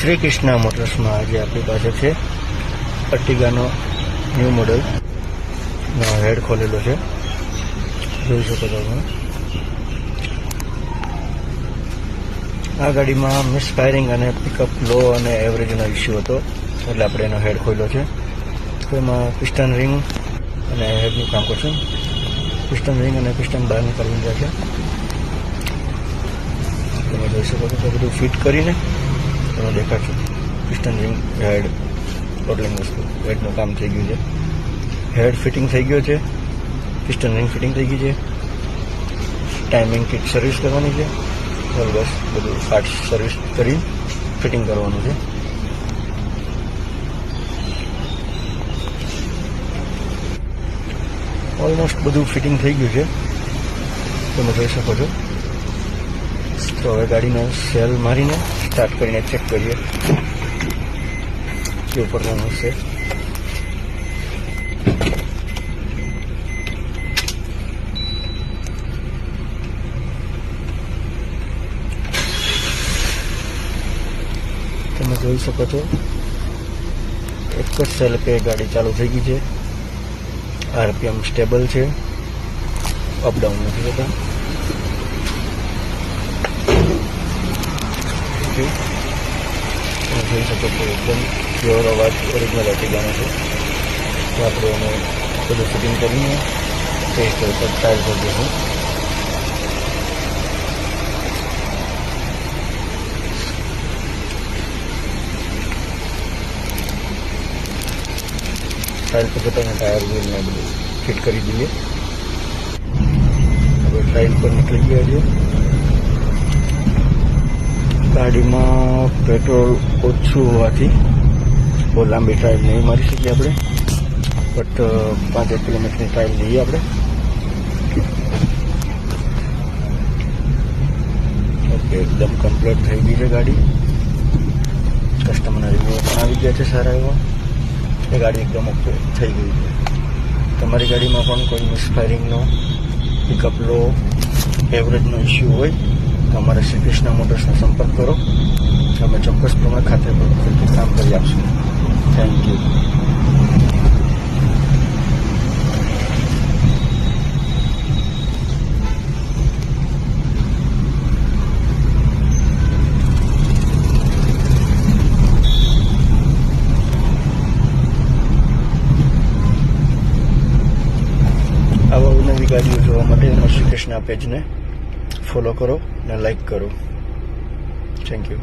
શ્રી કૃષ્ણ મોટર્સમાં આજે આપણી પાસે છે અર્ટિગાનો ન્યૂ મોડલ હેડ ખોલેલો છે, જોઈ શકો છો તમે. આ ગાડીમાં મિસફાયરિંગ અને પિકઅપ લો અને એવરેજનો ઇસ્યુ હતો, એટલે આપણે એનો હેડ ખોલ્યો છે. તો એમાં પિસ્ટન રિંગ અને હેડનું કામ કરશું. પિસ્ટન રિંગ અને પિસ્ટન બહાર નીકળી ગયા છે, તમે જોઈ શકો છો. તો બધું ફિટ કરીને તમે દેખાડશું. પિસ્ટન રિંગ, હેડ, ટોટલિંગ વસ્તુ હેડનું કામ થઈ ગયું છે. હેડ ફિટિંગ થઈ ગયો છે, પિસ્ટન રિંગ ફિટિંગ થઈ ગઈ છે. ટાઈમિંગ કિટ સર્વિસ કરવાની છે. બસ બધું પાર્ટ સર્વિસ કરી ફિટિંગ કરવાનું છે. ઓલમોસ્ટ બધું ફિટિંગ થઈ ગયું છે, તમે જોઈ શકો છો. તો હવે ગાડીને સેલ મારીને સ્ટાર્ટ કરીને ચેક કરીએ કેવું પરફોર્મન્સ છે. તમે જોઈ શકો છો એક જ સેલ પે ગાડી ચાલુ થઈ ગઈ છે. આરપીએમ સ્ટેબલ છે, અપડાઉન નથી થતા. તમે જોઈ શકો છો એકદમ પ્યોર અવાજ ઓરિજિનલ અર્ટિગાનો છે. તો આપણે એને બધું ફિટિંગ કરીને ટેસ્ટ ઉપર ટ્રાયલ કરી દઈશું. ટ્રાયલ પર જતા ટાયર વ્હીલને બધું ફિટ કરી દઈએ. હવે ટ્રાયલ પર નીકળી ગયા છે. ગાડીમાં પેટ્રોલ ઓછું હોવાથી બહુ લાંબી ટ્રાયલ નહીં મારી શકીએ આપણે, બટ 5 કિલોમીટરની ટ્રાયલ લઈએ આપણે. ઓકે, એકદમ કમ્પ્લીટ થઈ ગઈ છે ગાડી. કસ્ટમરના રિવ્યુ પણ આવી ગયા છે સારા એવા. એ ગાડી એકદમ ઓકે થઈ ગઈ છે. તમારી ગાડીમાં પણ કોઈ મિસફાયરિંગનો, પિકઅપ લો, એવરેજનો ઇસ્યુ હોય તો અમારા શ્રી કૃષ્ણ મોટર્સનો સંપર્ક કરો. અમે ચોક્કસ પ્રમાણે ખાતરીપૂર્વક કામ કરી આપશું. Thank you. આવા નવી ગાડીઓ જોવા માટે અમારા શ્રી કૃષ્ણ પેજને ફોલો કરો અને લાઈક કરો. Thank you.